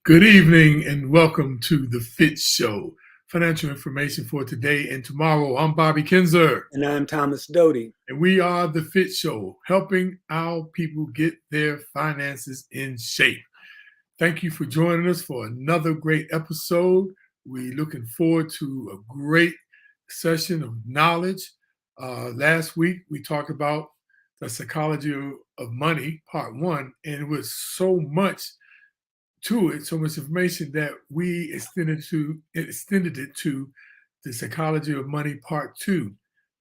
Good evening and welcome to the FITT Show. Financial information for today and tomorrow. I'm Bobby Kinzer. And I'm Thomas Doty. And we are the FITT Show, helping our people get their finances in shape. Thank you for joining us for another great episode. We're looking forward to a great session of knowledge. Last week, we talked about the psychology of money, part one, and it was so much to it, so much information that we extended it to the psychology of money part two.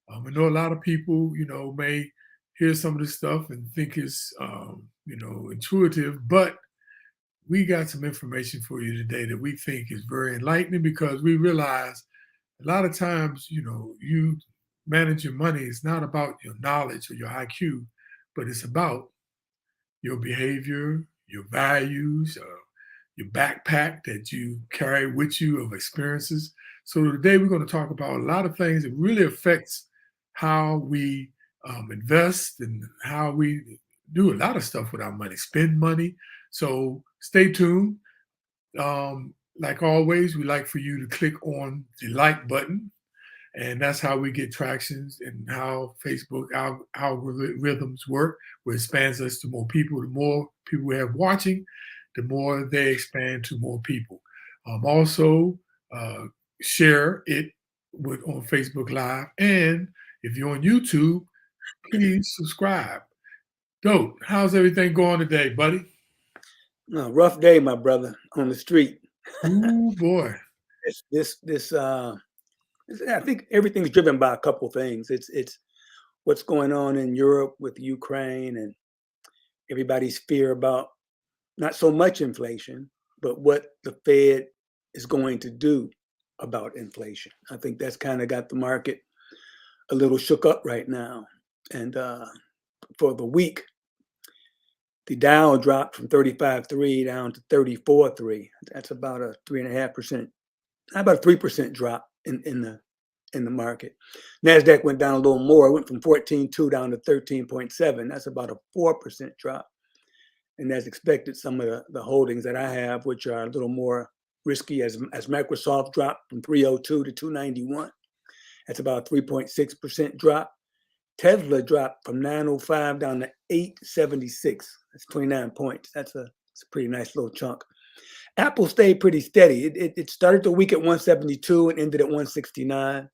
I know a lot of people, may hear some of this stuff and think it's, intuitive, but we got some information for you today that we think is very enlightening because we realize a lot of times, you manage your money. It's not about your knowledge or your IQ, but it's about your behavior, your values, your backpack that you carry with you of experiences. So today we're going to talk about a lot of things that really affects how we invest and how we do a lot of stuff with our money, spend money. So stay tuned. Like always, we like for you to click on the like button, and that's how we get tractions and how Facebook algorithms work, where it expands us to more people. The more people we have watching, the more they expand to more people. Also, share it on Facebook Live. And if you're on YouTube, please subscribe. Dope, how's everything going today, buddy? No, rough day, my brother, on the street. Ooh, boy. I think everything's driven by a couple things. It's what's going on in Europe with Ukraine and everybody's fear about not so much inflation, but what the Fed is going to do about inflation. I think that's kind of got the market a little shook up right now. And for the week, the Dow dropped from 35.3 down to 34.3. That's about a 3.5%, about a 3% drop in the market. NASDAQ went down a little more. It went from 14.2 down to 13.7. That's about a 4% drop. And as expected, some of the holdings that I have, which are a little more risky, as Microsoft dropped from 302 to 291. That's about a 3.6% drop. Tesla dropped from 905 down to 876. That's 29 points. That's a pretty nice little chunk. Apple stayed pretty steady. It started the week at 172 and ended at 169.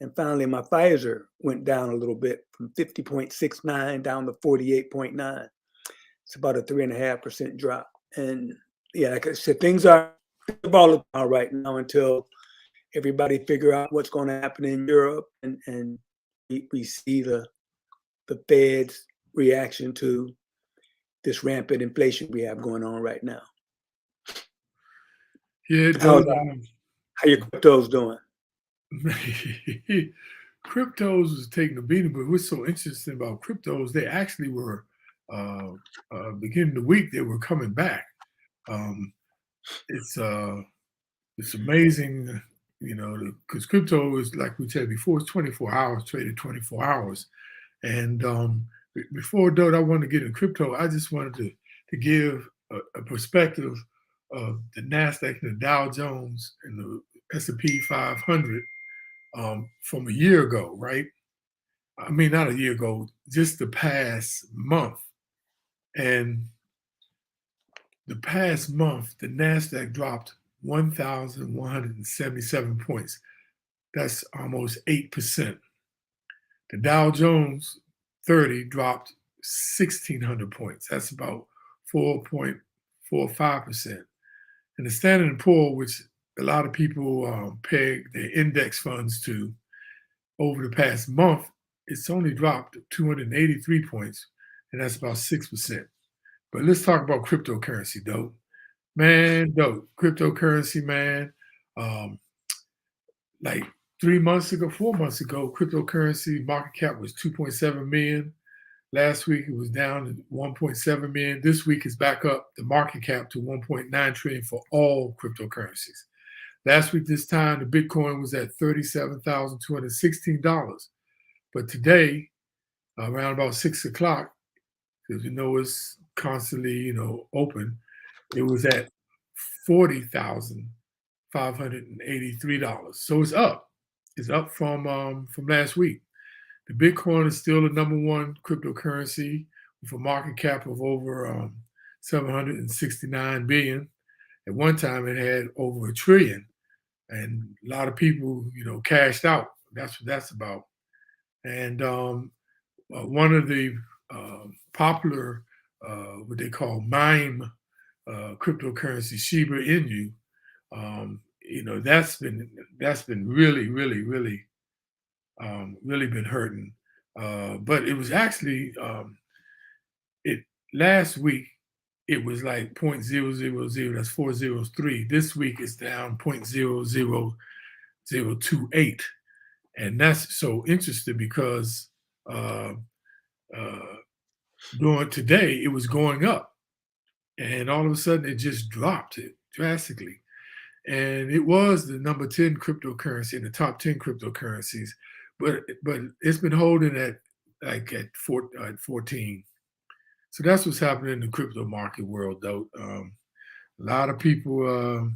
And finally, my Pfizer went down a little bit from 50.69 down to 48.9. It's about a 3.5% drop. And yeah, like I said, things are volatile right now until everybody figure out what's going to happen in Europe and we see the Fed's reaction to this rampant inflation we have going on right now. Yeah, how your cryptos doing? Cryptos was taking a beating, but what's so interesting about cryptos, they actually were beginning the week, they were coming back. It's amazing, because crypto is, like we said before, it's 24 hours, traded 24 hours. And before, Doug, I wanted to get in crypto. I just wanted to give a perspective of the NASDAQ and the Dow Jones and the S&P 500 from a year ago, right? I mean, not a year ago, just the past month. And the past month, the NASDAQ dropped 1,177 points. That's almost 8%. The Dow Jones 30 dropped 1,600 points. That's about 4.45%. And the Standard & Poor, which a lot of people peg their index funds to, over the past month, it's only dropped 283 points, and that's about 6%. But let's talk about cryptocurrency, though. Man, cryptocurrency, man. Like 4 months ago, cryptocurrency market cap was 2.7 million. Last week it was down to 1.7 million. This week it's back up the market cap to 1.9 trillion for all cryptocurrencies. Last week this time the Bitcoin was at $37,216. But today, around about 6 o'clock, because it's constantly, open, it was at $40,583. So it's up. It's up from last week. The Bitcoin is still the number one cryptocurrency with a market cap of over 769 billion. At one time, it had over a trillion, and a lot of people, cashed out. That's what that's about. And one of the popular, what they call mime cryptocurrency, Shiba Inu, that's been really, really, really, really been hurting. But it was actually it last week. It was like 0.000, that's 403. This week it's down 0.00028. And that's so interesting because during today it was going up. And all of a sudden it just dropped it drastically. And it was the number 10 cryptocurrency in the top 10 cryptocurrencies, but it's been holding at 14. So that's what's happening in the crypto market world, though. A lot of people,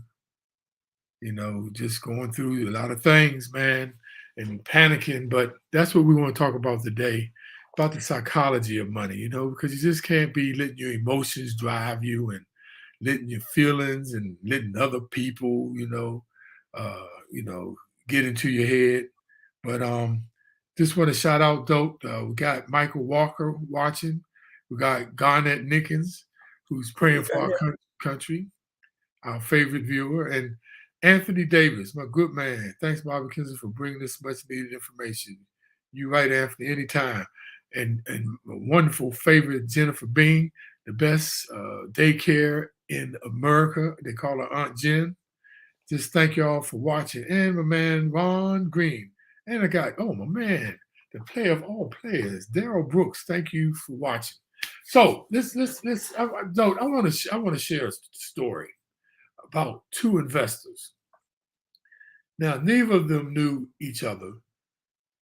just going through a lot of things, man, and panicking. But that's what we want to talk about today, about the psychology of money, because you just can't be letting your emotions drive you and letting your feelings and letting other people, uh, you know, get into your head. But just want to shout out, though, we got Michael Walker watching. We got Garnett Nickens, who's praying for our country, our favorite viewer, and Anthony Davis, my good man. Thanks, Bobby Kinson, for bringing this much needed information. You right, Anthony, anytime. And a wonderful favorite, Jennifer Bean, the best daycare in America. They call her Aunt Jen. Just thank y'all for watching. And my man, Ron Green. And I got, my man, the player of all players, Daryl Brooks. Thank you for watching. So I want to share a story about two investors. Now, neither of them knew each other,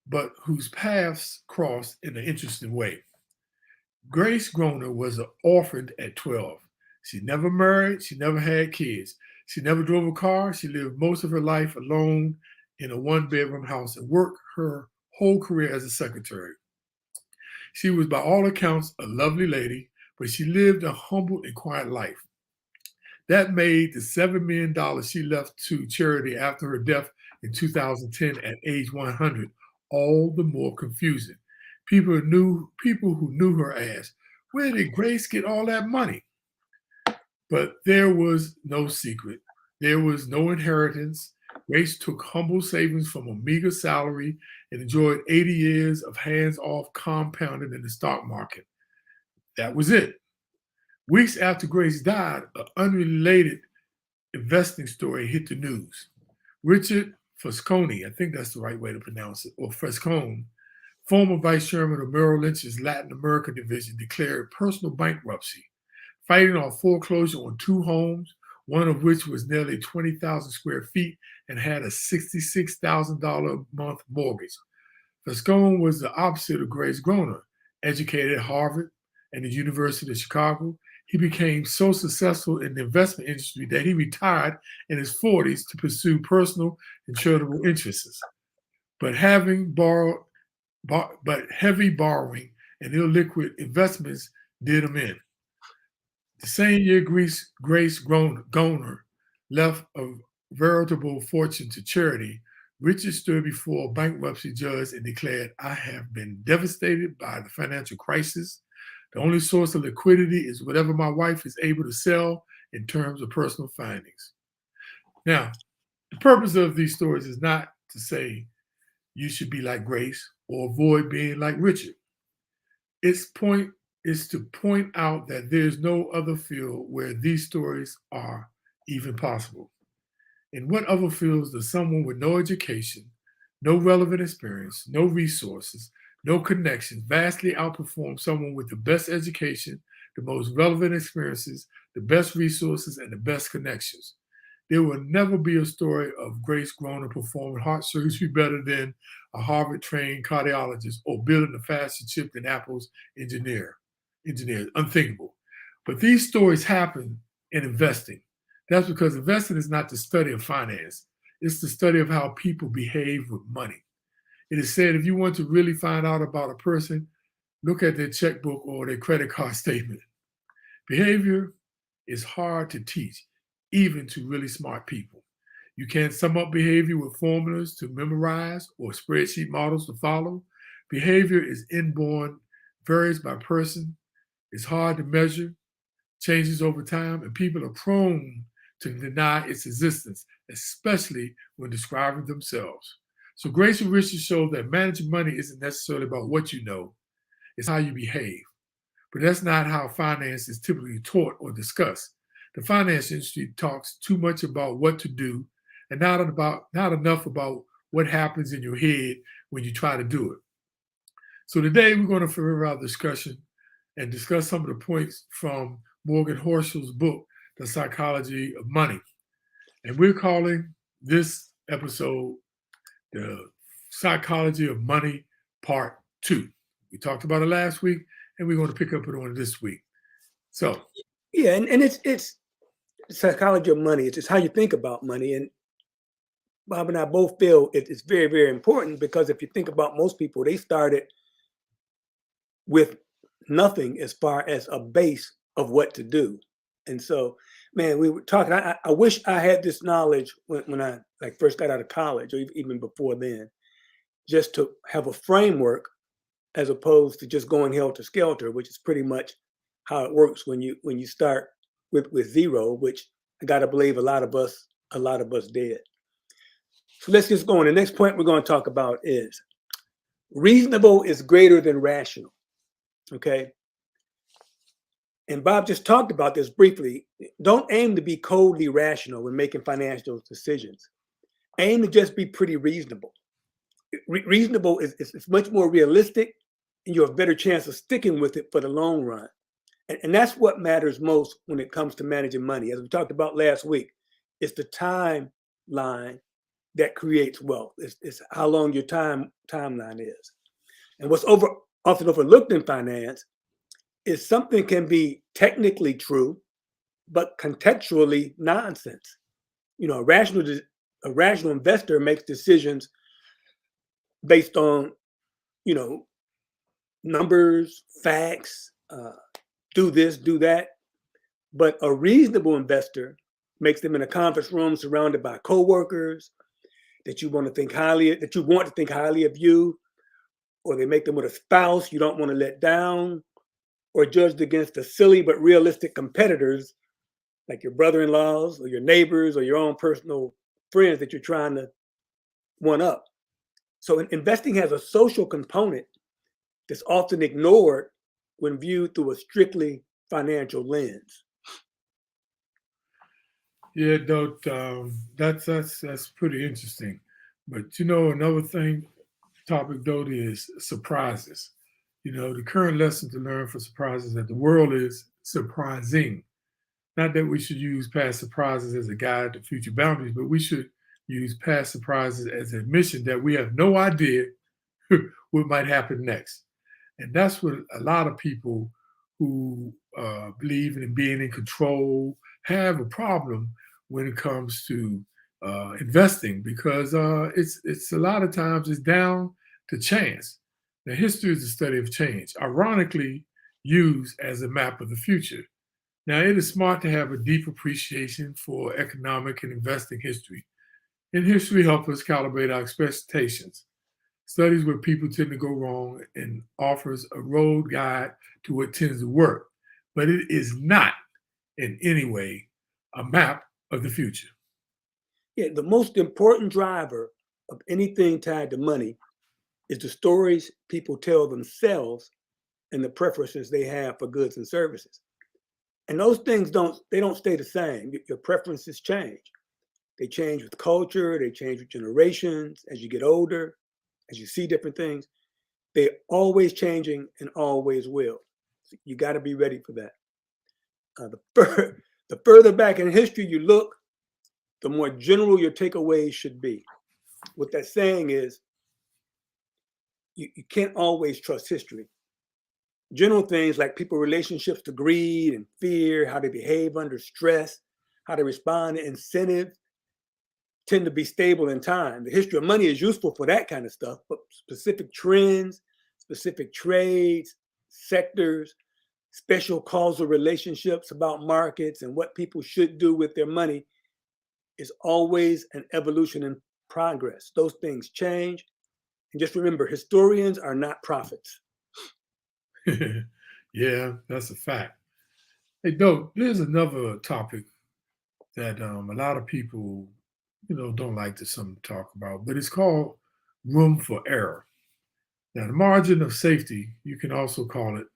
but whose paths crossed in an interesting way. Grace Groner was an orphan at 12. She never married. She never had kids. She never drove a car. She lived most of her life alone in a one-bedroom house and worked her whole career as a secretary. She was, by all accounts, a lovely lady, but she lived a humble and quiet life. That made the $7 million she left to charity after her death in 2010 at age 100 all the more confusing. People who knew her asked, where did Grace get all that money? But there was no secret. There was no inheritance. Grace took humble savings from a meager salary and enjoyed 80 years of hands-off compounding in the stock market. That was it. Weeks after Grace died, an unrelated investing story hit the news. Richard Fosconi, I think that's the right way to pronounce it, or Frescone, former vice chairman of Merrill Lynch's Latin America division, declared personal bankruptcy, fighting off foreclosure on two homes, one of which was nearly 20,000 square feet and had a $66,000 a month mortgage. Foscone was the opposite of Grace Groner, educated at Harvard and the University of Chicago. He became so successful in the investment industry that he retired in his 40s to pursue personal and charitable interests. But heavy borrowing and illiquid investments did him in. The same year Grace Groner left a veritable fortune to charity, Richard stood before a bankruptcy judge and declared, I have been devastated by the financial crisis. The only source of liquidity is whatever my wife is able to sell in terms of personal findings. Now, the purpose of these stories is not to say you should be like Grace or avoid being like Richard. Its point is to point out that there's no other field where these stories are even possible. In what other fields does someone with no education, no relevant experience, no resources, no connections vastly outperform someone with the best education, the most relevant experiences, the best resources, and the best connections? There will never be a story of Grace Groner performing heart surgery better than a Harvard-trained cardiologist or building a faster chip than Apple's engineers. Unthinkable. But these stories happen in investing. That's because investing is not the study of finance. It's the study of how people behave with money. It is said if you want to really find out about a person, look at their checkbook or their credit card statement. Behavior is hard to teach, even to really smart people. You can't sum up behavior with formulas to memorize or spreadsheet models to follow. Behavior is inborn, varies by person, it's hard to measure, changes over time, and people are prone to deny its existence, especially when describing themselves. So, Grace and Richard show that managing money isn't necessarily about what you know, it's how you behave. But that's not how finance is typically taught or discussed. The finance industry talks too much about what to do and not enough about what happens in your head when you try to do it. So today we're going to further our discussion and discuss some of the points from Morgan Horsel's book, The Psychology of Money. And we're calling this episode The Psychology of Money Part 2. We talked about it last week, and we're going to pick up it on this week. So, yeah, and it's psychology of money. It's how you think about money. And Bob and I both feel it's very, very important, because if you think about most people, they started with nothing as far as a base of what to do. And so, man, we were talking. I wish I had this knowledge when I first got out of college, or even before then, just to have a framework as opposed to just going helter skelter, which is pretty much how it works when you start with zero, which I gotta believe a lot of us did. So let's just go on. The next point we're going to talk about is reasonable is greater than rational. Okay. And Bob just talked about this briefly. Don't aim to be coldly rational when making financial decisions. Aim to just be pretty reasonable. Reasonable is much more realistic, and you have a better chance of sticking with it for the long run. And that's what matters most when it comes to managing money. As we talked about last week, it's the timeline that creates wealth. It's how long your timeline is. And what's often overlooked in finance is something can be technically true, but contextually nonsense. You know, a rational investor makes decisions based on, numbers, facts, do this, do that. But a reasonable investor makes them in a conference room surrounded by coworkers that you want to think highly of you, or they make them with a spouse you don't want to let down, or judged against the silly but realistic competitors like your brother-in-laws or your neighbors or your own personal friends that you're trying to one up. So investing has a social component that's often ignored when viewed through a strictly financial lens. Yeah, that's pretty interesting. But another topic though is surprises. The current lesson to learn for surprises is that the world is surprising. Not that we should use past surprises as a guide to future boundaries, but we should use past surprises as admission that we have no idea what might happen next. And that's what a lot of people who believe in being in control have a problem when it comes to investing, because it's a lot of times it's down to chance. Now, history is the study of change, ironically used as a map of the future. Now, it is smart to have a deep appreciation for economic and investing history. And history helps us calibrate our expectations, studies where people tend to go wrong, and offers a road guide to what tends to work. But it is not in any way a map of the future. Yeah, the most important driver of anything tied to money is the stories people tell themselves and the preferences they have for goods and services. And those things don't stay the same. Your preferences change. They change with culture, they change with generations, as you get older, as you see different things. They're always changing and always will. So you got to be ready for that. The further back in history you look, the more general your takeaways should be. What that's saying is you can't always trust history. General things like people relationships to greed and fear, how they behave under stress, how to respond. Incentives tend to be stable in time. The history of money is useful for that kind of stuff, but specific trends, specific trades, sectors, special causal relationships about markets and what people should do with their money is always an evolution in progress. Those things change. And just remember, historians are not prophets. Yeah, that's a fact. Hey, Dope, there's another topic that a lot of people, don't like to some talk about, but it's called room for error. Now, the margin of safety, you can also call it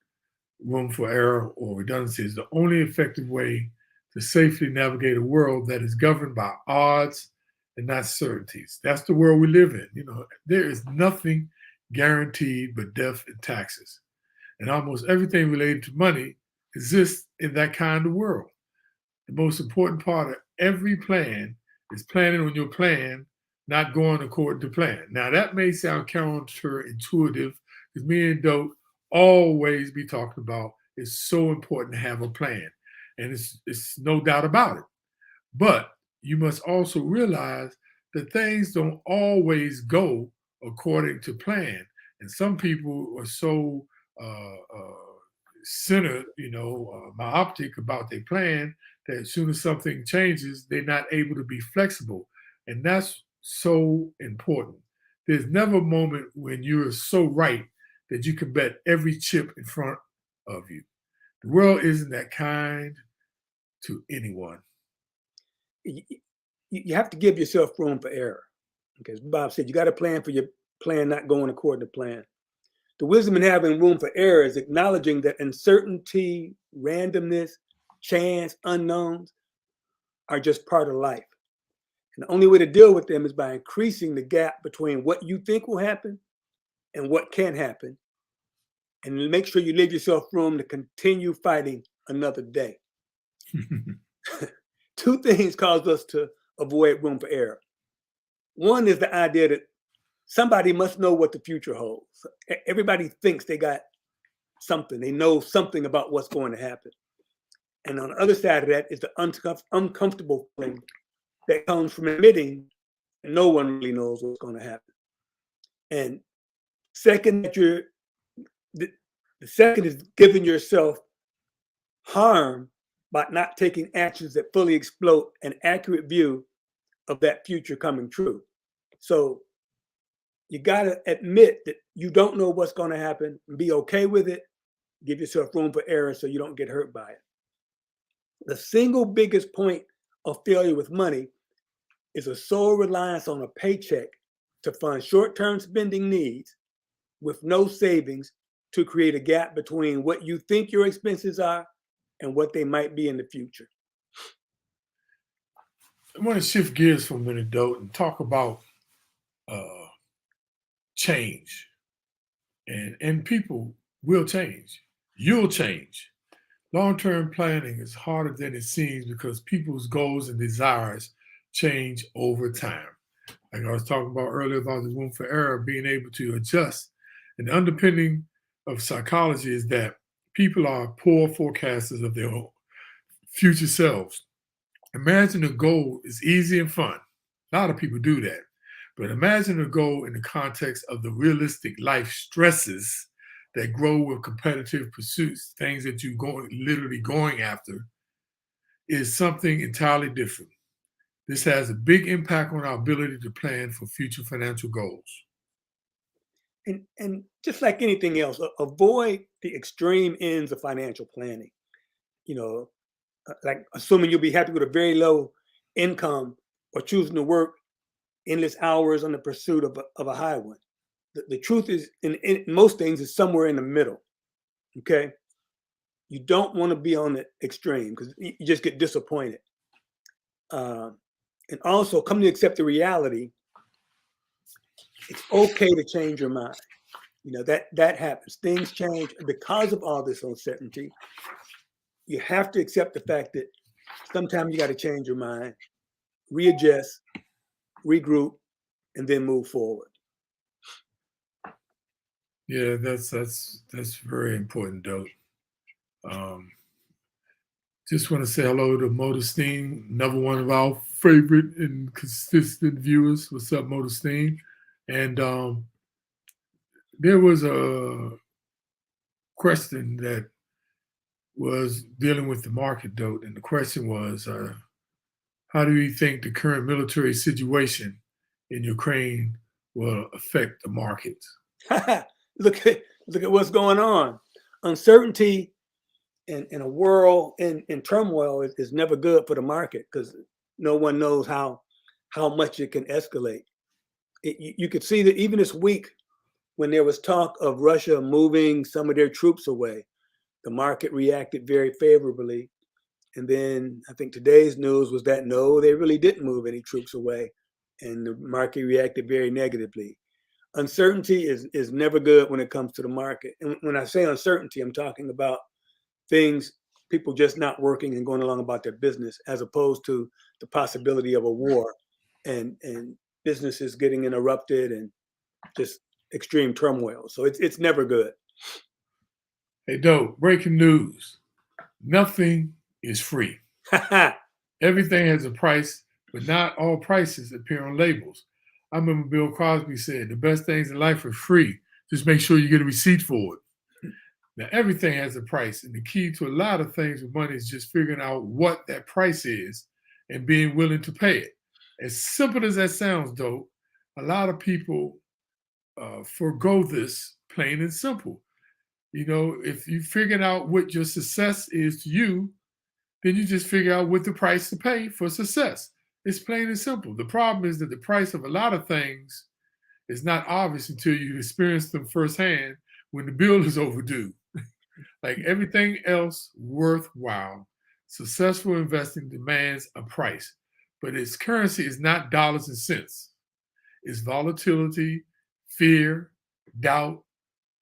room for error or redundancy, is the only effective way to safely navigate a world that is governed by odds and not certainties. That's the world we live in. There is nothing guaranteed but death and taxes. And almost everything related to money exists in that kind of world. The most important part of every plan is planning on your plan, not going according to plan. Now, that may sound counterintuitive because me and Dope always be talking about it's so important to have a plan. And it's no doubt about it. But you must also realize that things don't always go according to plan. And some people are so centered, myopic about their plan that as soon as something changes, they're not able to be flexible. And that's so important. There's never a moment when you're so right that you can bet every chip in front of you. The world isn't that kind to anyone. You have to give yourself room for error. Because Bob said, you got to plan for your plan not going according to plan. The wisdom in having room for error is acknowledging that uncertainty, randomness, chance, unknowns are just part of life. And the only way to deal with them is by increasing the gap between what you think will happen and what can happen. And make sure you leave yourself room to continue fighting another day. Two things cause us to avoid room for error. One is the idea that somebody must know what the future holds. Everybody thinks they got something. They know something about what's going to happen. And on the other side of that is the uncomfortable feeling that comes from admitting that no one really knows what's going to happen. And second, the second is giving yourself harm by not taking actions that fully explode an accurate view of that future coming true. So you got to admit that you don't know what's going to happen and be okay with it. Give yourself room for error so you don't get hurt by it. The single biggest point of failure with money is a sole reliance on a paycheck to fund short-term spending needs with no savings to create a gap between what you think your expenses are and what they might be in the future. I want to shift gears for a minute, Dope, and talk about change. And people will change. You'll change. Long-term planning is harder than it seems because people's goals and desires change over time. Like I was talking about earlier about the room for error, being able to adjust. And the underpinning of psychology is that people are poor forecasters of their own future selves. Imagine a goal is easy and fun. A lot of people do that. But imagine a goal in the context of the realistic life stresses that grow with competitive pursuits, things that you're literally going after, is something entirely different. This has a big impact on our ability to plan for future financial goals. And just like anything else, avoid the extreme ends of financial planning. Like assuming you'll be happy with a very low income or choosing to work endless hours on the pursuit of a high one. The truth is, in most things, is somewhere in the middle. Okay, you don't want to be on the extreme because you just get disappointed. And also, come to accept the reality. It's okay to change your mind. That happens. Things change because of all this uncertainty. You have to accept the fact that sometimes you got to change your mind, readjust, regroup, and then move forward. Yeah, that's very important, Dope. Just want to say hello to Modestine, another one of our favorite and consistent viewers. What's up, Modestine? And there was a question that was dealing with the market, though, and the question was, how do you think the current military situation in Ukraine will affect the markets? look at what's going on. Uncertainty in a world in turmoil is never good for the market, because no one knows how much it can escalate. You could see that even this week, when there was talk of Russia moving some of their troops away, the market reacted very favorably. And then I think today's news was that no, they really didn't move any troops away, and the market reacted very negatively. Uncertainty is never good when it comes to the market. And when I say uncertainty, I'm talking about things, people just not working and going along about their business, as opposed to the possibility of a war and businesses getting interrupted and just extreme turmoil. So it's never good. Hey, Doe, breaking news. Nothing is free. Everything has a price, but not all prices appear on labels. I remember Bill Cosby said, the best things in life are free. Just make sure you get a receipt for it. Now, everything has a price, and the key to a lot of things with money is just figuring out what that price is and being willing to pay it. As simple as that sounds, though, a lot of people forego this, plain and simple. You know, if you figured out what your success is to you, then you just figure out what the price to pay for success. It's plain and simple. The problem is that the price of a lot of things is not obvious until you experience them firsthand when the bill is overdue. Like everything else worthwhile, successful investing demands a price, but its currency is not dollars and cents. It's volatility, fear, doubt,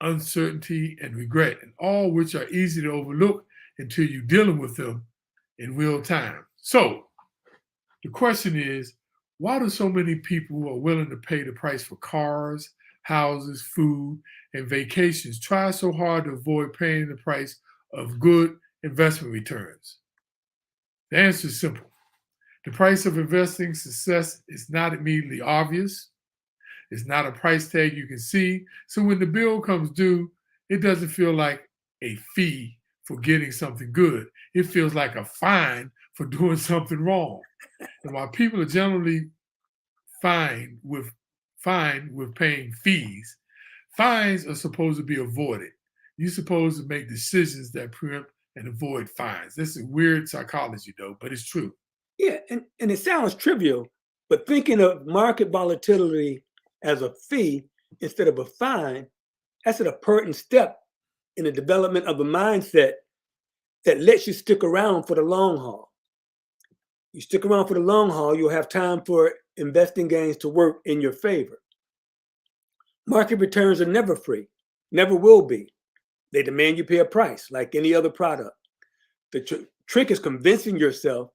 uncertainty, and regret, and all which are easy to overlook until you're dealing with them in real time. So the question is, why do so many people who are willing to pay the price for cars, houses, food, and vacations try so hard to avoid paying the price of good investment returns? The answer is simple. The price of investing success is not immediately obvious. It's not a price tag you can see. So when the bill comes due, it doesn't feel like a fee for getting something good. It feels like a fine for doing something wrong. And while people are generally fine with paying fees, fines are supposed to be avoided. You're supposed to make decisions that preempt and avoid fines. This is weird psychology, though, but it's true. Yeah, and it sounds trivial, but thinking of market volatility as a fee instead of a fine, that's an important step in the development of a mindset that lets you stick around for the long haul. You stick around for the long haul, you'll have time for investing gains to work in your favor. Market returns are never free, never will be. They demand you pay a price like any other product. The trick is convincing yourself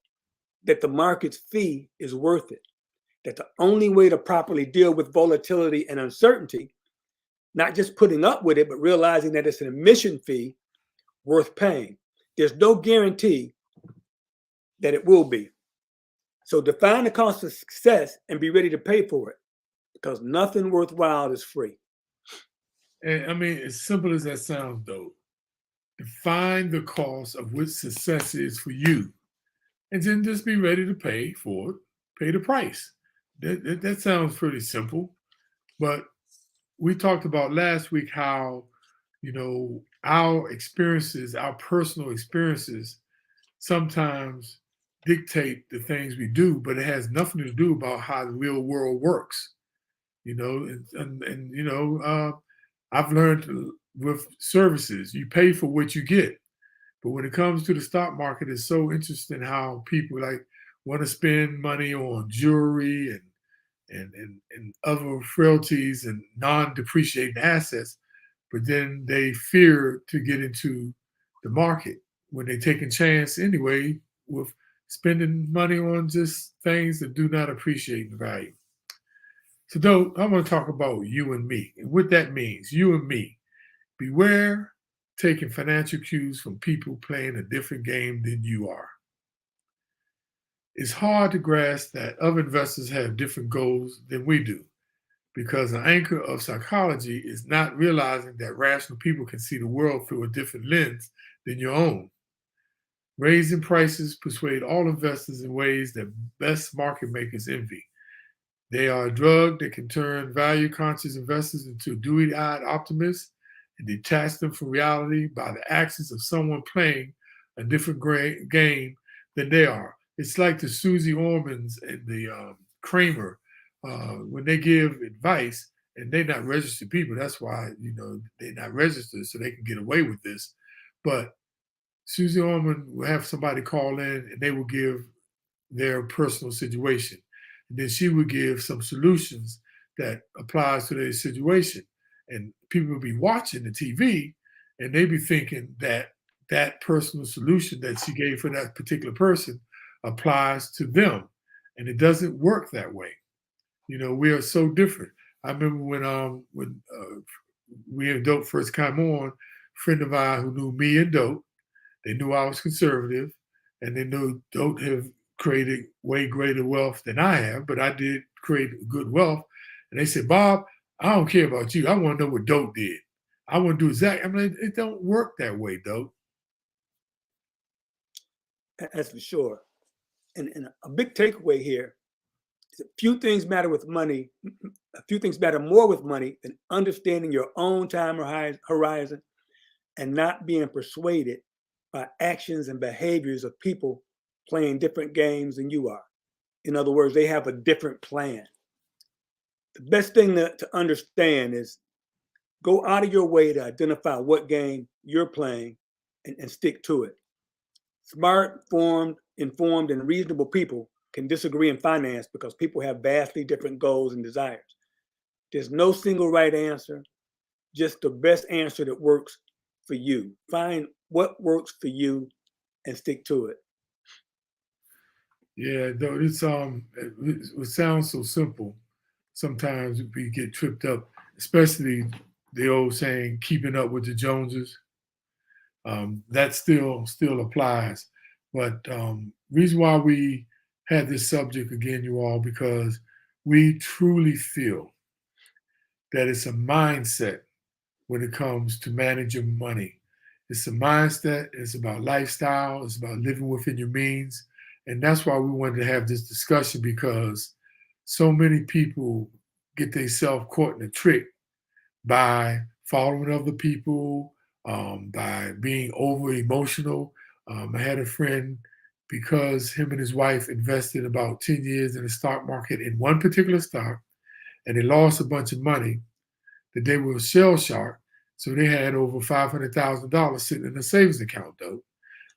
that the market's fee is worth it, that the only way to properly deal with volatility and uncertainty, not just putting up with it, but realizing that it's an admission fee worth paying. There's no guarantee that it will be. So define the cost of success and be ready to pay for it, because nothing worthwhile is free. And I mean, as simple as that sounds, though, define the cost of what success is for you, and then just be ready to pay for it, pay the price. That sounds pretty simple, but we talked about last week how, you know, our experiences, our personal experiences, sometimes dictate the things we do, but it has nothing to do about how the real world works. You know, and you know, I've learned with services, you pay for what you get. But when it comes to the stock market, it's so interesting how people like want to spend money on jewelry and other frailties and non-depreciating assets, but then they fear to get into the market when they take a chance anyway with spending money on just things that do not appreciate the value. So, though, I'm going to talk about you and me and what that means. You and me. Beware taking financial cues from people playing a different game than you are. It's hard to grasp that other investors have different goals than we do, because an anchor of psychology is not realizing that rational people can see the world through a different lens than your own. Raising prices persuade all investors in ways that best market makers envy. They are a drug that can turn value conscious investors into dewy eyed optimists and detach them from reality by the actions of someone playing a different game than they are. It's like the Susie Ormans and the Kramer when they give advice, and they're not registered people. That's why, they're not registered, so they can get away with this. But Susie Orman will have somebody call in and they will give their personal situation. And then she would give some solutions that applies to their situation. And people will be watching the TV and they be thinking that that personal solution that she gave for that particular person applies to them. And it doesn't work that way. We are so different. I remember when we and Dope first came on, a friend of mine who knew me and Dope, they knew I was conservative, and they knew Dope have created way greater wealth than I have, but I did create good wealth. And they said, Bob, I don't care about you. I want to know what Dope did. I want to do exactly. I mean, it don't work that way, Dope. That's for sure. And a big takeaway here is a few things matter with money. A few things matter more with money than understanding your own time horizon and not being persuaded by actions and behaviors of people playing different games than you are. In other words, they have a different plan. The best thing to understand is go out of your way to identify what game you're playing and stick to it. Smart, informed, and reasonable people can disagree in finance because people have vastly different goals and desires. There's no single right answer, just the best answer that works for you. Find what works for you and stick to it. Yeah, though it sounds so simple. Sometimes we get tripped up, especially the old saying, keeping up with the Joneses. That still applies. But reason why we had this subject again, you all, because we truly feel that it's a mindset when it comes to managing money. It's a mindset, it's about lifestyle, it's about living within your means. And that's why we wanted to have this discussion, because so many people get themselves caught in a trick by following other people, by being over emotional. I had a friend, because him and his wife invested about 10 years in the stock market in one particular stock, and they lost a bunch of money, that they were shell shocked. So they had over $500,000 sitting in a savings account, though.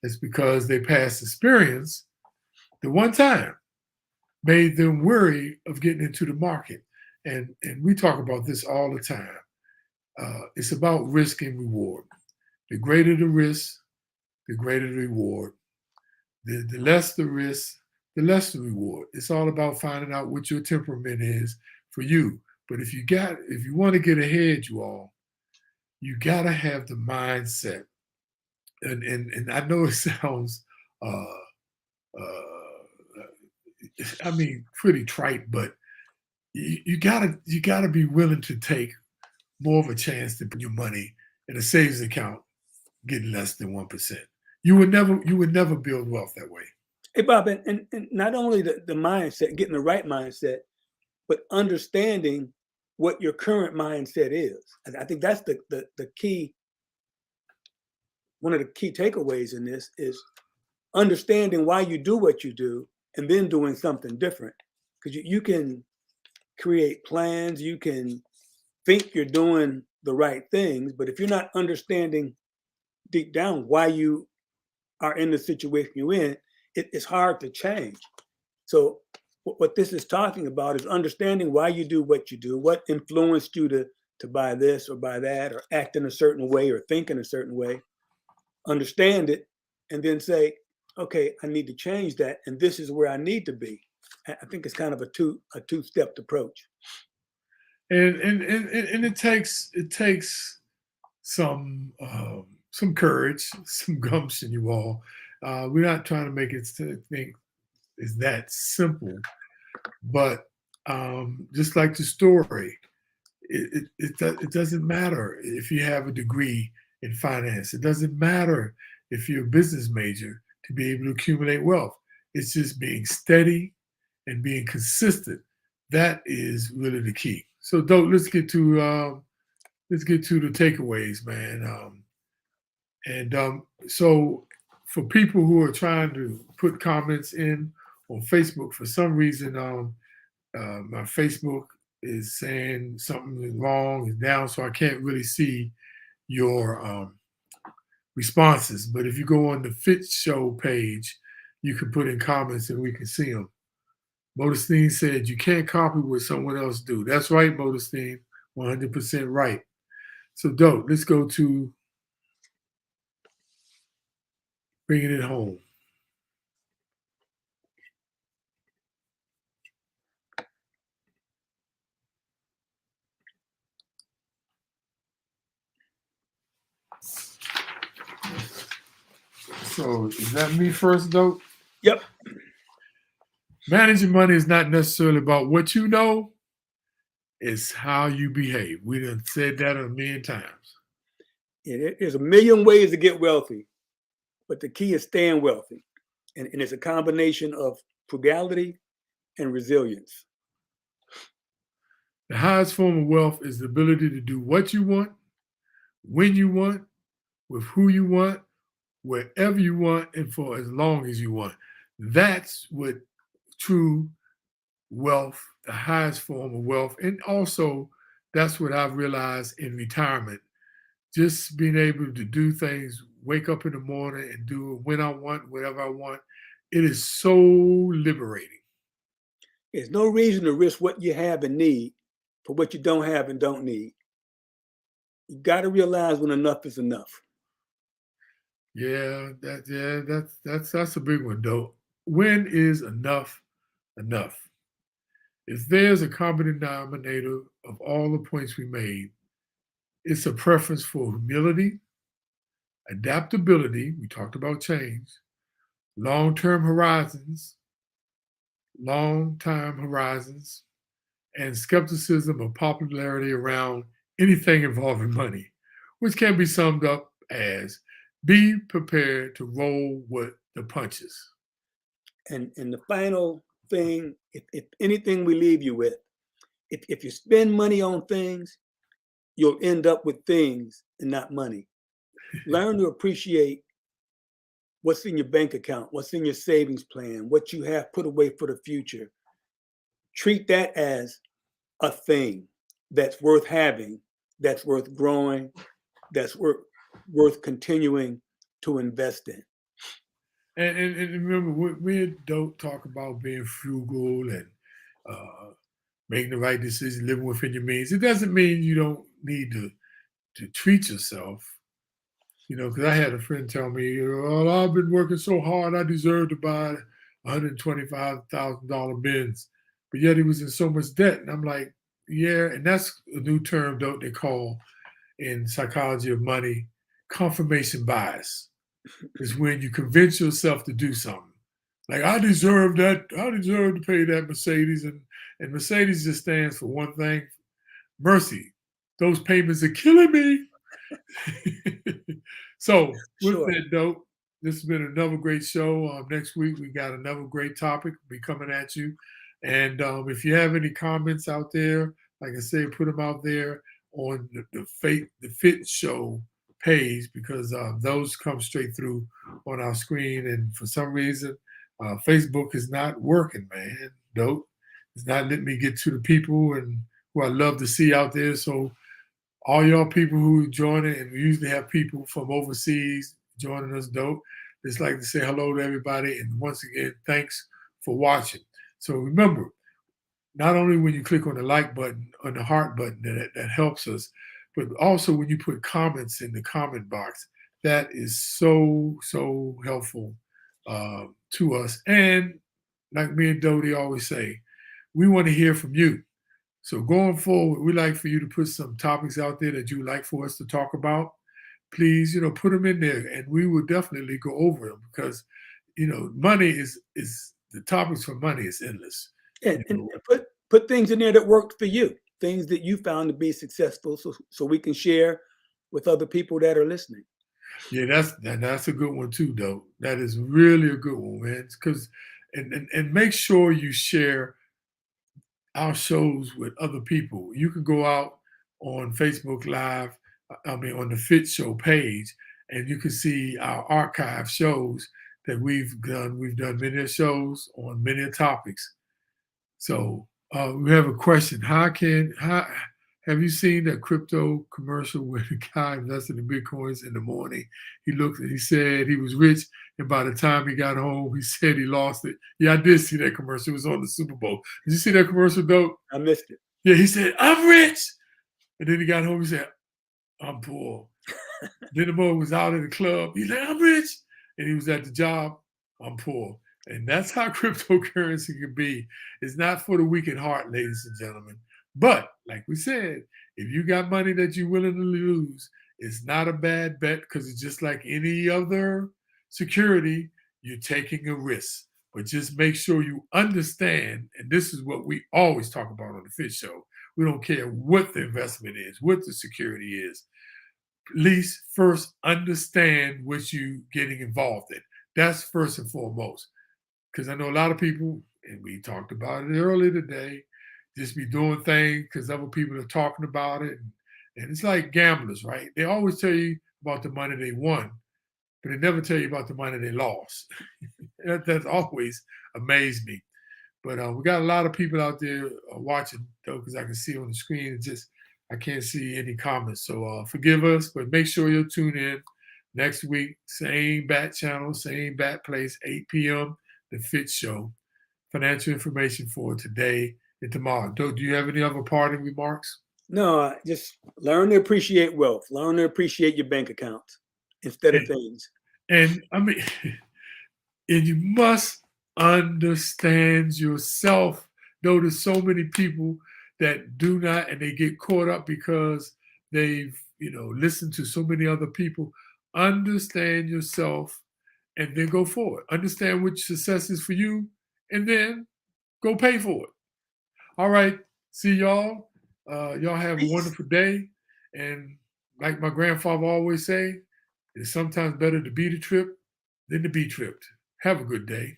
It's because they past experience, the one time, made them worry of getting into the market. And we talk about this all the time. It's about risk and reward. The greater the risk, the greater the reward. The less the risk, the less the reward. It's all about finding out what your temperament is for you. But if you want to get ahead, you all, you gotta have the mindset. And I know it sounds I mean pretty trite, but you gotta be willing to take more of a chance to put your money in a savings account getting less than 1%. You would never build wealth that way. Hey, Bob, and not only the mindset, getting the right mindset, but understanding what your current mindset is. And I think that's the key. One of the key takeaways in this is understanding why you do what you do and then doing something different. Because you can create plans, you can think you're doing the right things, but if you're not understanding deep down why you are in the situation you're in, it's hard to change. So what this is talking about is understanding why you do what you do, what influenced you to buy this or buy that, or act in a certain way or think in a certain way. Understand it, and then say, okay, I need to change that, and this is where I need to be. I think it's kind of a two-step approach. And it takes some some courage, some gumption, you all. We're not trying to make it think it's that simple, but just like the story, it doesn't matter if you have a degree in finance. It doesn't matter if you're a business major to be able to accumulate wealth. It's just being steady and being consistent. That is really the key. So, Dope, let's get to the takeaways, man. So, for people who are trying to put comments in on Facebook, for some reason, my Facebook is saying something is wrong, is down, so I can't really see your responses. But if you go on the FITT Show page, you can put in comments and we can see them. Modestine said, you can't copy what someone else do. That's right, Modestine, 100% right. So, Dope, let's go to bringing it home. So, is that me first, Dope? Yep. Managing money is not necessarily about what you know, it's how you behave. We done said that a million times. There's a million ways to get wealthy, but the key is staying wealthy. And it's a combination of frugality and resilience. The highest form of wealth is the ability to do what you want, when you want, with who you want, wherever you want, and for as long as you want. That's what true wealth, the highest form of wealth. And also, that's what I've realized in retirement. Just being able to do things, wake up in the morning and do it when I want, whatever I want. It is so liberating. There's no reason to risk what you have and need for what you don't have and don't need. You got to realize when enough is enough. That's a big one, though. When is enough enough? If there's a common denominator of all the points we made, it's a preference for humility, adaptability. We talked about change, long-term horizons, and skepticism of popularity around anything involving money, which can be summed up as be prepared to roll with the punches. And the final thing, if anything we leave you with, if you spend money on things, you'll end up with things and not money. Learn to appreciate what's in your bank account, what's in your savings plan, what you have put away for the future. Treat that as a thing that's worth having, that's worth growing, that's worth continuing to invest in. And remember, we don't talk about being frugal and making the right decision, living within your means. It doesn't mean you don't need to treat yourself. You know, because I had a friend tell me, "Oh, I've been working so hard, I deserve to buy $125,000 Benz," but yet he was in so much debt. And I'm like, yeah, and that's a new term, don't they call in psychology of money, confirmation bias. Is when you convince yourself to do something. Like, I deserve that. I deserve to pay that Mercedes. And Mercedes just stands for one thing, mercy. Those payments are killing me. So with that, Dope, this has been another great show. Next week, we got another great topic be coming at you. And if you have any comments out there, like I said, put them out there on the FITT Show page, because those come straight through on our screen. And for some reason, Facebook is not working, man. Dope. It's not letting me get to the people and who I love to see out there. So all y'all people who join it, and we usually have people from overseas joining us, Dope. Just like to say hello to everybody. And once again, thanks for watching. So remember, not only when you click on the like button, on the heart button, that helps us, but also when you put comments in the comment box, that is so helpful to us. And like me and Dodie always say, we want to hear from you. So going forward, we like for you to put some topics out there that you like for us to talk about. please, put them in there, and we will definitely go over them because, money is the topics for money is endless. And put things in there that worked for you, things that you found to be successful, so we can share with other people that are listening. Yeah, that's a good one too, though. That is really a good one, man. Because and make sure you share our shows with other people. You can go out on Facebook Live, on the FITT Show page, and you can see our archive shows that we've done. We've done many shows on many topics. So we have a question. How have you seen that crypto commercial where the guy invested in Bitcoins in the morning? He looked and he said he was rich. And by the time he got home, he said he lost it. Yeah, I did see that commercial. It was on the Super Bowl. Did you see that commercial, Dope? I missed it. Yeah, he said, I'm rich. And then he got home, he said, I'm poor. Then the boy was out at the club. He's like, I'm rich. And he was at the job. I'm poor. And that's how cryptocurrency can be. It's not for the weak at heart, ladies and gentlemen. But like we said, if you got money that you're willing to lose, it's not a bad bet because it's just like any other security, you're taking a risk. But just make sure you understand, and this is what we always talk about on the FITT Show. We don't care what the investment is, what the security is. At least first understand what you're getting involved in. That's first and foremost. Because I know a lot of people, and we talked about it earlier today, just be doing things because other people are talking about it. And it's like gamblers, right? They always tell you about the money they won, but they never tell you about the money they lost. That's always amazed me. But we got a lot of people out there watching, though, because I can see on the screen. It's just I can't see any comments. So forgive us, but make sure you'll tune in next week. Same bat channel, same bat place, 8 p.m., The FITT Show. Financial information for today and tomorrow. Do you have any other parting remarks? No, just learn to appreciate wealth. Learn to appreciate your bank account instead of things. And I mean, and you must understand yourself. Though there's so many people that do not, and they get caught up because they've, listened to so many other people. Understand yourself and then go forward. Understand what success is for you and then go pay for it. All right. See y'all. Y'all have a wonderful day. And like my grandfather always say, it's sometimes better to be the trip than to be tripped. Have a good day.